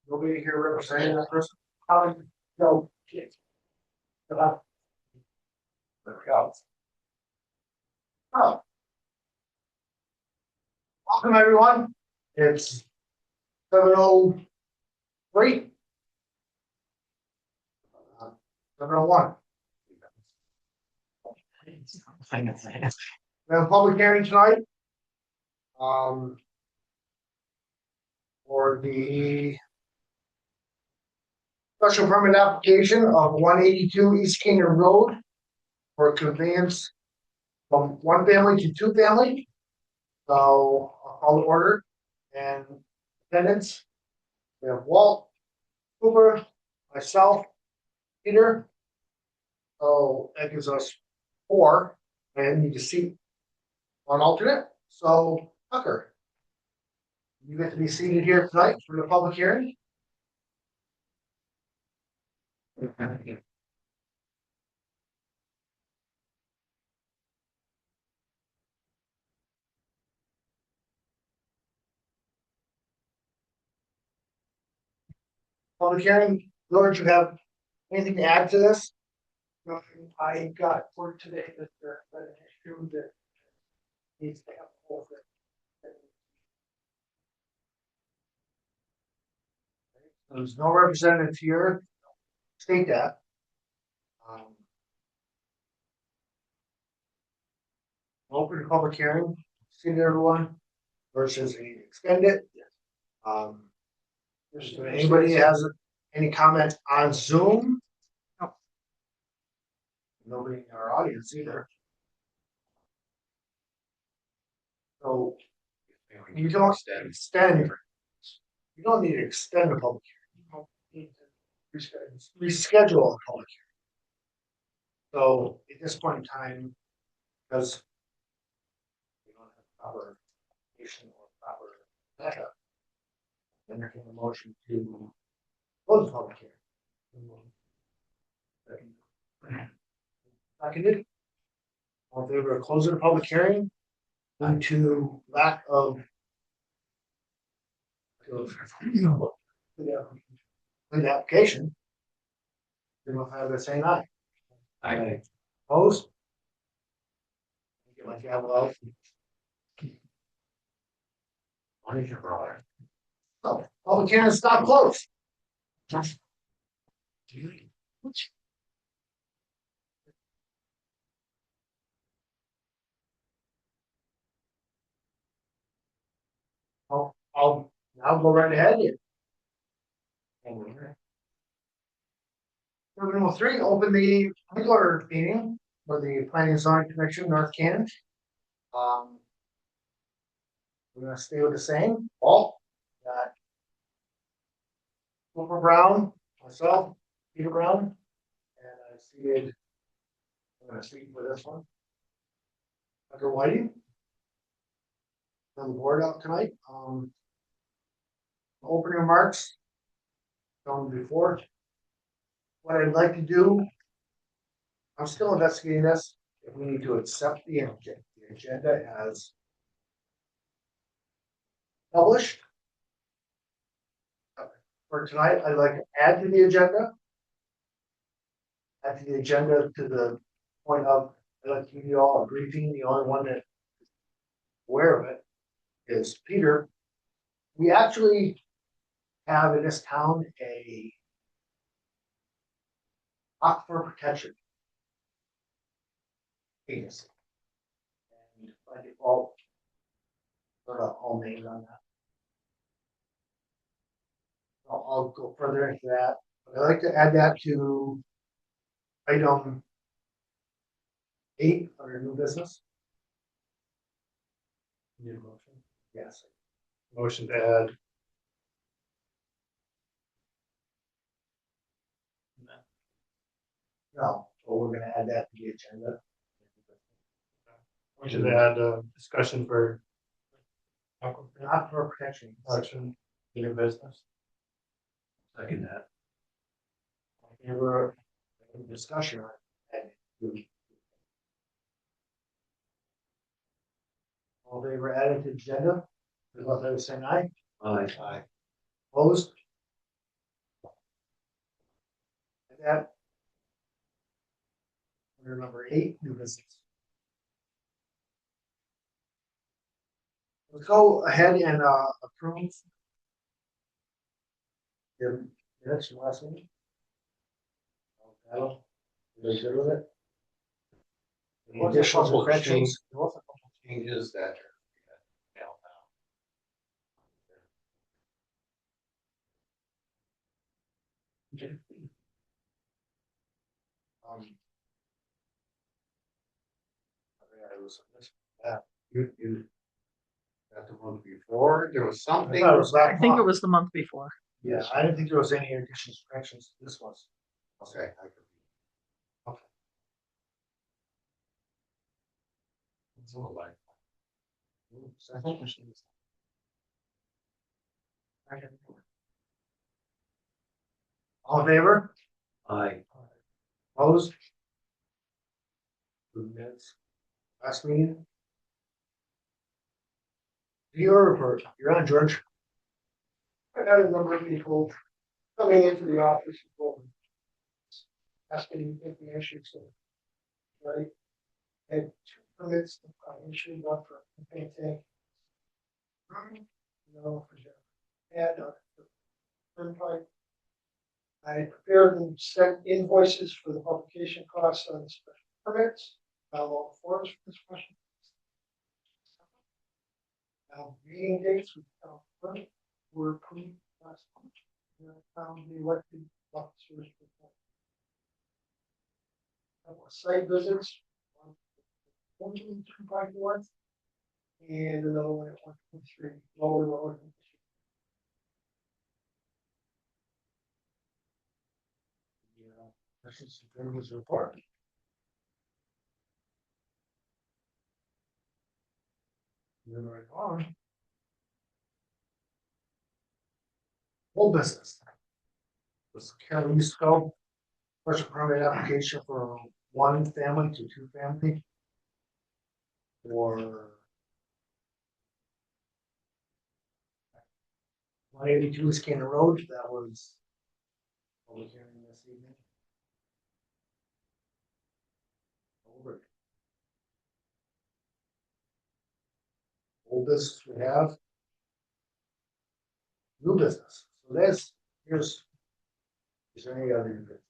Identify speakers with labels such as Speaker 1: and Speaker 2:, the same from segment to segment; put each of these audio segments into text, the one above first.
Speaker 1: Nobody here representing that person? No. There we go. Oh. Welcome, everyone. It's 7:03. 7:01. We have a public hearing tonight. For the special permit application of 182 East Kingdom Road for conveyance from one family to two family. So I'll call the order and attendance. We have Walt, Cooper, myself, Peter. So that gives us four, and you can see one alternate. So Tucker, you get to be seated here tonight for the public hearing. Public hearing, George, you have anything to add to this?
Speaker 2: I got word today that there's an issue that needs to have a whole thing.
Speaker 1: There's no representative here. State that. Open the public hearing, see everyone versus extend it. Is there anybody has any comment on Zoom?
Speaker 2: No.
Speaker 1: Nobody in our audience either. So you don't extend. You don't need to extend the public
Speaker 2: Need to reschedule.
Speaker 1: hearing. Reschedule a public hearing. So at this point in time, because we don't have proper information or proper backup, entertain a motion to close the public hearing. Seconded. All in favor of closing the public hearing due to lack of the application. Then we'll have the same aye.
Speaker 3: Aye.
Speaker 1: Opposed? Get my gavel out.
Speaker 3: What is your brother?
Speaker 1: So, public hearing is not closed. I'll go right ahead here. Number 3, open the regular meeting for the Planning and Zoning Commission, North Canton. We're gonna stay with the same. Paul, got Cooper Brown, myself, Peter Brown, and I seated. I'm gonna speak for this one. Tucker Whiting. On the board out tonight. Opening remarks. Shown before. What I'd like to do. I'm still investigating this. If we need to accept the agenda as published. For tonight, I'd like to add to the agenda. Add to the agenda to the point of, I'd like to give you all a briefing. The only one that is aware of it is Peter. We actually have in this town a aquifer protection agency. And by default, sort of all names on that. I'll go further into that. But I'd like to add that to item 8 under new business.
Speaker 3: Need a motion?
Speaker 1: Yes.
Speaker 3: Motion to add.
Speaker 1: No, so we're gonna add that to the agenda.
Speaker 3: Motion to add discussion for
Speaker 1: Aquifer protection.
Speaker 3: action, new business. Second that.
Speaker 1: Ever discussion on it. All in favor added to the agenda, let those say aye.
Speaker 3: Aye.
Speaker 1: Opposed? That. Order number 8, new business. Let's go ahead and approve. The minutes from last meeting. That'll, you good with it? Any additions or corrections?
Speaker 3: There was a couple changes that are.
Speaker 1: Um,
Speaker 3: You. Got the one before, there was
Speaker 1: I
Speaker 3: something.
Speaker 1: thought it was
Speaker 2: I think it was the month before.
Speaker 1: Yeah, I didn't think there was any additions or corrections to this one.
Speaker 3: Okay. I could- Okay. It's a little like.
Speaker 1: All in favor?
Speaker 3: Aye.
Speaker 1: Opposed? Approved minutes. Last meeting. Your report, you're on, George.
Speaker 2: I had a number of people coming into the office and asking information, so. Right? Had 2 permits issued one for propane tank. No, for sure. And turnpike. I prepared and sent invoices for the publication costs on the special permits. All the forms for this question. Meeting dates with town clerk were approved last month. Found the elected officers. Site visits. 1, 2, 3, 5, 1, and another one at 1, 2, 3 Lower Road.
Speaker 1: This is his report. Moving right on. Whole business. This Carol Scope. Special permit application for 1 family to 2 family. For 182 Scanner Road, that was. Public hearing this evening. Over. Old business we have. New business, so this, here's. Is there any other new business?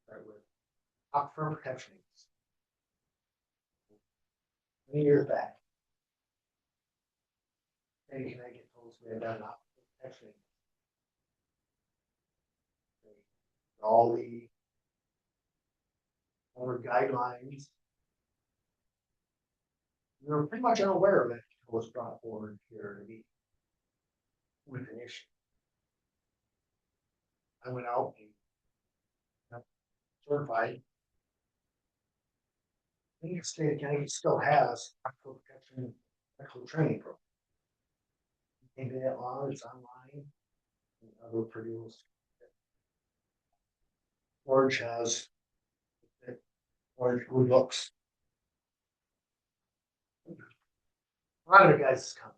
Speaker 1: Start with Aquifer protection. Many years back. Maybe can I get told we had done an aquifer protection? All the. Other guidelines. We were pretty much unaware of it until it was brought forward here to be. With an issue. I went out and. Certified. I think the state of Connecticut still has aquifer protection medical training program. Maybe that long, it's online. And other produced. Orange has. Orange blue books. A lot of the guys is coming.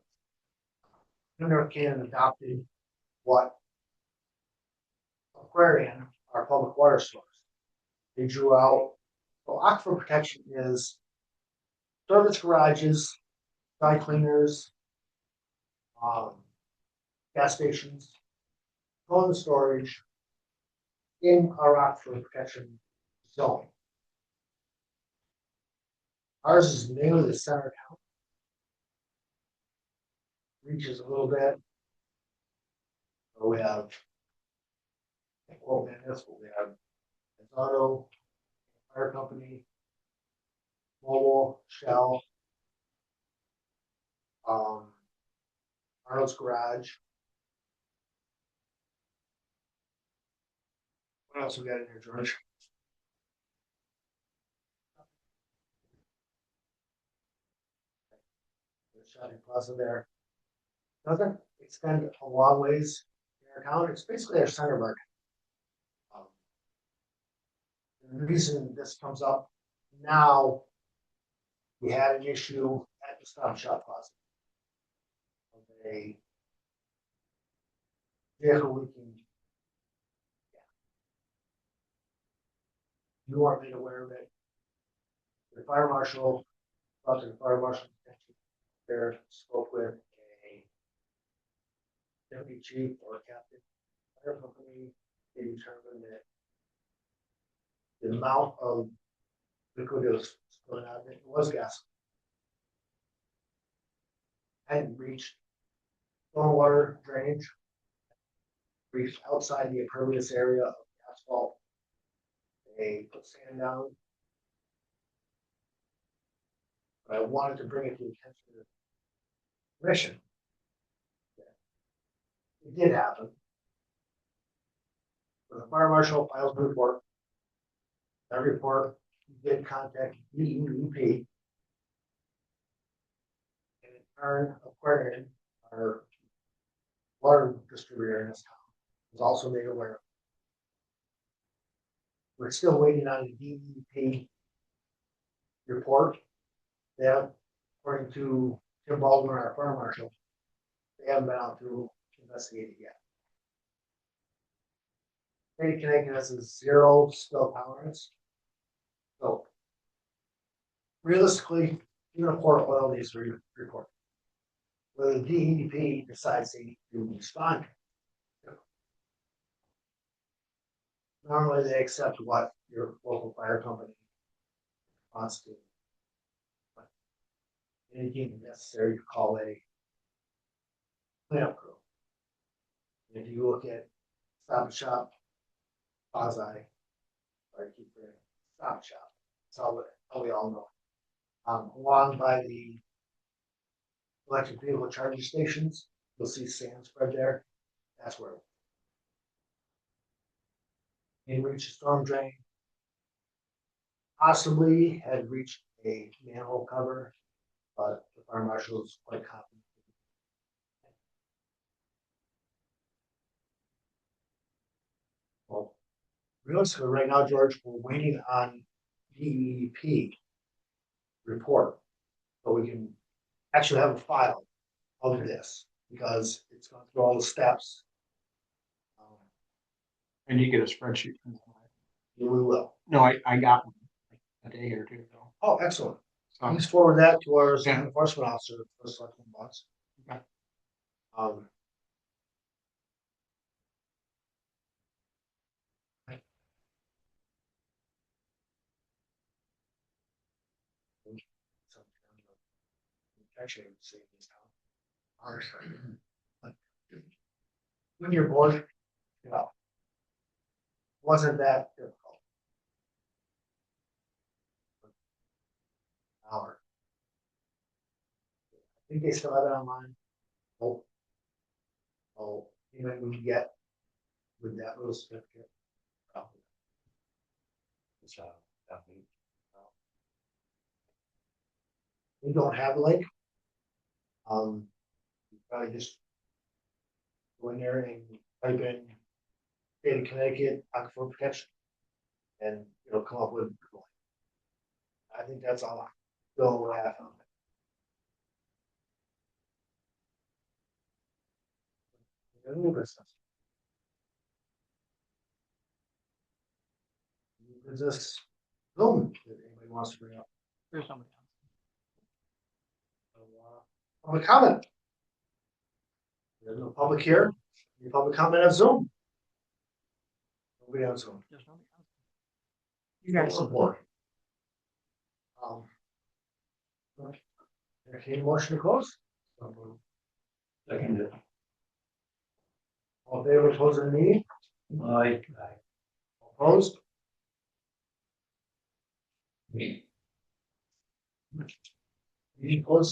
Speaker 1: North Canada adopted what. Aquarian, our public water source. They drew out, well, aquifer protection is. Service garages, dry cleaners. Gas stations. Cold storage. In our aquifer protection zone. Ours is mainly the center town. Reaches a little bit. So we have. Well, man, that's what we have. Auto, fire company. Mobile, Shell. Arnold's Garage. What else we got in here, George? Shopping plaza there. Doesn't extend a long ways in our town. It's basically our center market. The reason this comes up now. We had an issue at the Stop Shop Plaza. a vehicle we can. You are made aware of it. The fire marshal, brought to the fire marshal, there spoke with a deputy chief or captain, fire company, they determined that the amount of liquid that was going out of it was gas. Hadn't reached stormwater drainage, reached outside the impervious area of asphalt. They put sand down. But I wanted to bring it to the attention of the commission. It did happen. So the fire marshal files a report. That report did contact DEP. And in turn, Aquarian, our water distributor in this town, was also made aware of. We're still waiting on the DEP report. They have, according to Tim Baldwin, our fire marshal, they haven't been out to investigate it yet. State of Connecticut has a 0 spill tolerance. So realistically, even a Port Oil needs to report. Whether the DEP decides they need to respond. Normally they accept what your local fire company wants to. But anything necessary to call a cleanup crew. And if you look at Stop and Shop, quasi, or keep it Stop and Shop, that's how we all know. Along by the electric vehicle charging stations, you'll see sand spread there. That's where. It reached a storm drain. Possibly had reached a manhole cover, but the fire marshal is quite confident. Well, realistically, right now, George, we're waiting on DEP report, so we can actually have a file of this because it's going through all the steps.
Speaker 4: And you get a spreadsheet from that.
Speaker 1: We will.
Speaker 4: No, I got one a day or two ago.
Speaker 1: Oh, excellent.
Speaker 4: So,
Speaker 1: Please forward that to our zone
Speaker 4: Yeah.
Speaker 1: enforcement officer for the selectmen box.
Speaker 4: Okay.
Speaker 1: Actually, I would say this now. Honestly. When you're bored, you know, wasn't that difficult. Hour. I think they still have it online. Oh. Oh, even we get with that little certificate. So, we don't have a link. You probably just go in there and type in state of Connecticut aquifer protection, and it'll come up with. I think that's all. Go have on it. New business. New business. Zoom, if anybody wants to bring up.
Speaker 4: there's somebody else.
Speaker 1: Public comment. There's no public here. Any public comment on Zoom? Nobody on Zoom.
Speaker 4: There's nobody else.
Speaker 1: You guys support. Entertained motion to close.
Speaker 3: Second.
Speaker 1: All in favor of closing the meeting?
Speaker 3: Aye.
Speaker 1: Opposed? Meeting closed.